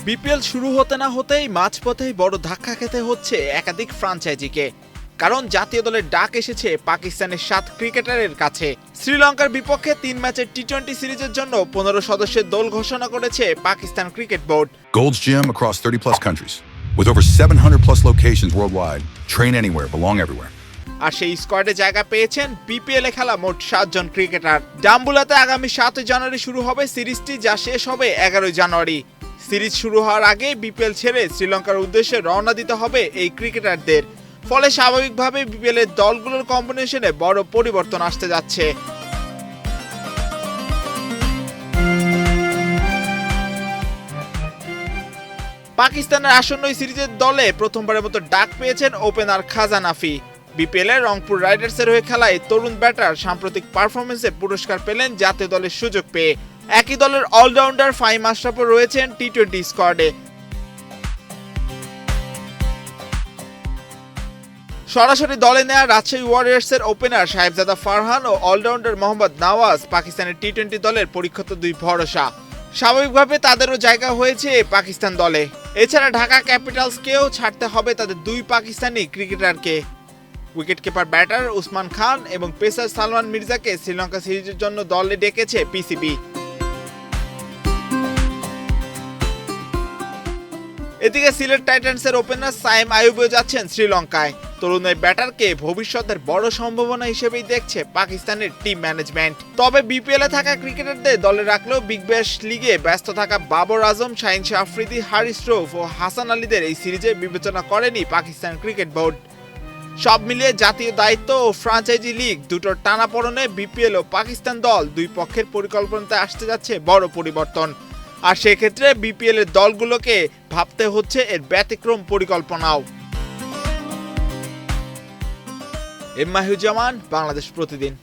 BPL শুরু হতে না হতেই মাঝপথেই বড় ধাক্কা খেতে হচ্ছে একাধিক ফ্র্যাঞ্চাইজিকে। কারণ জাতীয় দলের ডাক এসেছে পাকিস্তানের 7 ক্রিকেটারের কাছে। শ্রীলঙ্কার বিপক্ষে 3 ম্যাচের টি-20 সিরিজের জন্য 15 সদস্যের দল ঘোষণা করেছে Pakistan cricket board. Gold's Gym across 30 plus countries with over 700 plus locations worldwide. Train anywhere, belong everywhere. আর সেই স্কোয়াডে জায়গা পেয়েছেন বিপিএল এ খেলা মোট 7 জন ক্রিকেটার। ডাম্বুলাতে আগামী 7 জানুয়ারি শুরু হবে সিরিজটি, যা শেষ হবে 11 জানুয়ারি। সিরিজ শুরু হওয়ার আগে বিপিএল ছেড়ে শ্রীলঙ্কার উদ্দেশ্যে রওনা দিতে হবে এই ক্রিকেটারদের। ফলে স্বাভাবিকভাবে বিপিএল এর দলগুলোর কম্বিনেশনে বড় পরিবর্তন আসতে যাচ্ছে। পাকিস্তানের আসন্ন সিরিজের দলে প্রথমবারের মতো ডাক পেয়েছেন ওপেনার খাজা নাফি। বিপিএল এর রংপুর রাইডার্সের হয়ে খেলায় তরুণ ব্যাটার সাম্প্রতিক পারফরমেন্সে পুরস্কার পেলেন জাতীয় দলের সুযোগ পেয়ে। একই দলের অলরাউন্ডার ফাহিম আশরাফও রয়েছেন টি-20 স্কোয়াডে। সরাসরি দলে নেয়া রাজশাহী ওয়ারিয়র্সের ওপেনার সাহেবজাদা ফারহান ও অলরাউন্ডার মোহাম্মদ নওয়াজ পাকিস্তানের টি-20 দলের পরীক্ষিত 2 ভরসা। স্বাভাবিকভাবে তাদেরও জায়গা হয়েছে পাকিস্তান দলে। এছাড়া ঢাকা ক্যাপিটালসকেও ছাড়তে হবে তাদের 2 পাকিস্তানি ক্রিকেটারকে। উইকেটকিপার ব্যাটার উসমান খান এবং পেসার সালমান মির্জাকে শ্রীলঙ্কা সিরিজের জন্য দলে ডেকেছে পিসিবি। এদিকে সিলেট টাইটান্সের ওপেনার সাইম আইয়ুবও যাচ্ছেন শ্রীলঙ্কায়। তরুণ এই ব্যাটারকে ভবিষ্যতের বড় সম্ভাবনা হিসেবেই দেখছে পাকিস্তানের টিম ম্যানেজমেন্ট। তবে বিপিএল এ থাকা ক্রিকেটারদের দলে রাখলেও বিগ ব্যাশ লিগে ব্যস্ত থাকা বাবর আজম, শাহিন শাহ আফ্রিদি, হারিস রৌফ ও হাসান আলীদের এই সিরিজে বিবেচনা করেনি পাকিস্তান ক্রিকেট বোর্ড। সব মিলিয়ে জাতীয় দায়িত্ব ও ফ্র্যাঞ্চাইজি লিগ দুটোর টানাপোড়েনে বিপিএল ও পাকিস্তান দল 2 পক্ষের পরিকল্পনাতে আসতে যাচ্ছে বড় পরিবর্তন। আর সেক্ষেত্রে বিপিএল এর দলগুলোকে ভাবতে হচ্ছে এর ব্যতিক্রম পরিকল্পনাও। এম মাহিউজ্জামান, বাংলাদেশ প্রতিদিন।